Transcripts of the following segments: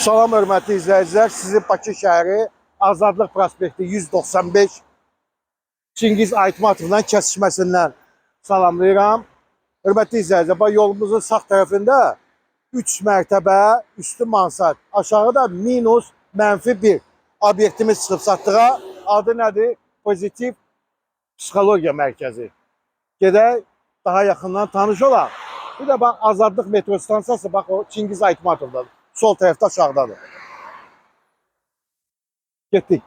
Salam hörmətli izləyicilər, sizi Bakı şəhəri Azadlıq prospekti 195 Çingiz Aytmatovla kəsişməsindən salamlayıram. Hörmətli izləyicilər, bax yolumuzun sağ tərəfində 3 mərtəbə üstü mansard, aşağıda minus -1 obyektimiz çıxıb satdığa. Adı nədir? Pozitiv Psixologiya Mərkəzi. Gedək, daha yaxından tanış olaq. Bir də bax Azadlıq metro stansiyası, bax o Çingiz Aytmatovdadır. Sol tərəfdə aşağıdadır. Getdik.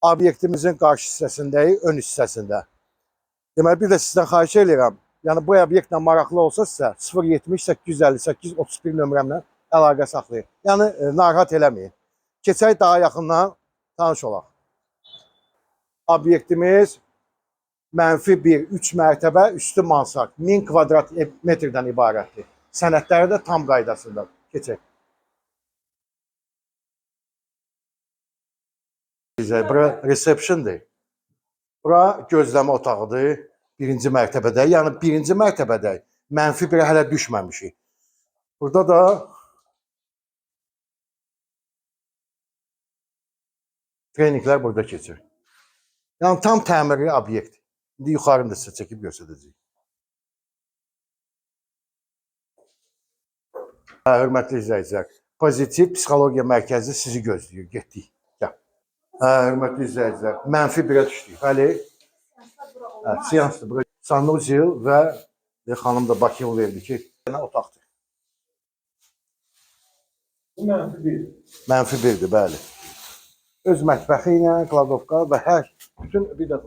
Obyektimizin qarşı hissəsindəyik, ön hissəsində. Deməli, bir də sizdən xahiş edirəm. Yəni, bu obyektlə maraqlı olsa sizə 070 858 31 nömrəmlə əlaqə saxlayın. Yəni, narahat eləməyin. Keçək daha yaxından tanış olaq. Obyektimiz -1, 3 mərtəbə, üstü mansard, 1000 kvadrat metrdən ibarətdir. Sənədləri də tam qaydasındadır. Keçək. Bura reception'dır. Bura gözləmə otağıdır. Birinci mərtəbədə. Yəni birinci mərtəbədə -1-ə hələ düşməmişik. Burada da treninqlər burada keçir. Yəni tam təmirli obyekt. İndi yuxarını da sizə çəkib göstərəcəyik. Hörmətli izləyicilər, Pozitiv Psixologiya Mərkəzi sizi gözləyir. Getdik. Hörmətli izləyicilər, -1-ə düşdük. Bəli. Seansdır. Bura Sanuzil və xanım da bakım verdi ki, otaqdır. Bu -1-dir, bəli. Öz mətbəxi ilə, kladovka və hər bütün bir də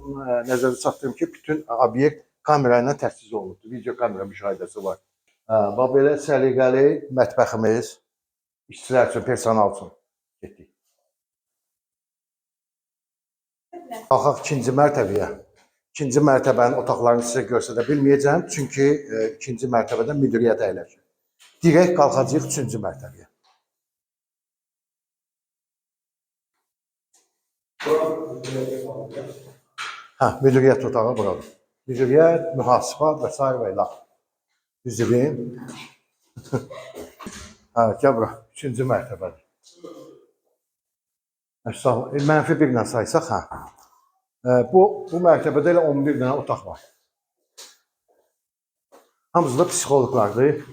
nəzərdə çatdırım ki, bütün obyekt kamera ilə təchiz olunubdur. Video kamera müşahidəsi var. Bax belə səliqəli mətbəximiz işçilər üçün, personal üçün getdik. Qalxaq ikinci mərtəbəyə. İkinci mərtəbənin otaqlarını sizə göstərə bilməyəcəm, çünki ikinci mərtəbədə müdiriyyət əyləşir. Direkt qalxacağıq üçüncü mərtəbəyə. Müdiriyyət otağı buradır. Müdiriyyət, mühasibat və s. və ilə. Üzvüm. Gəl bura, üçüncü mərtəbədir. -1 ilə saysaq, bu mərtəbədə elə 11 dənə otaq var. Hamısı da psixoloqlardır.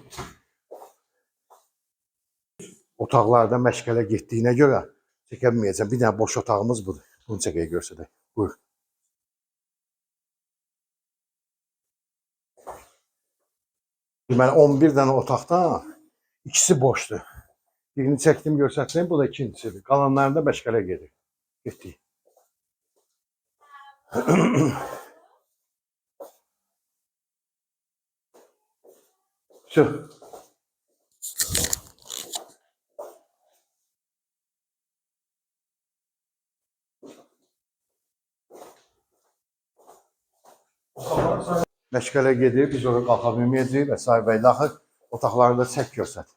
Otaqlarda məşğələ getdiyinə görə çəkə bilməyəcəm. Bir dənə boş otağımız budur. Bunu çəkəyə görsədək. Buyur. Deməli, 11 dənə otaqdan ikisi boşdur. Birini çəkdim, görsətdim, bu da ikincisidir. Qalanlarında məşğələ gedir. Getdik. Şu. Məşğələ gedir, biz oraya qalxa bilməyəcəyik və s. və ilə otaqlarında çək görsət.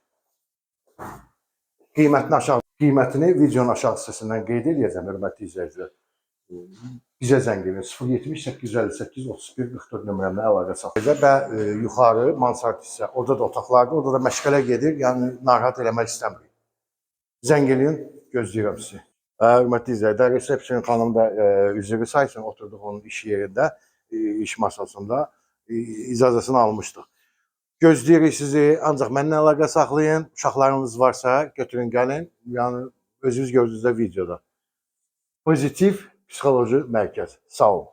Qiymətini videonun aşağı hissəsindən qeyd edəcəm, hörmətli izləyicilər. Bizə zəng edin, 070 858 31 44 nömrəmlə əlaqə saxlayacaq və yuxarı mansard hissə, orada da otaqlardır, orada da məşğələ gedir, yəni narahat eləmək istəmirik. Zəng edin, gözləyirəm sizi. Hörmətli izləyicilər, resepsiyon xanım da üzrü saysın, oturduq onun iş yerində, iş masasında icazəsini almışdıq. Gözləyirik sizi, ancaq mənimlə əlaqə saxlayın, uşaqlarınız varsa götürün, gəlin, yəni özünüz gördünüz də videoda. Pozitiv Psixoloji Mərkəz, sağ olun.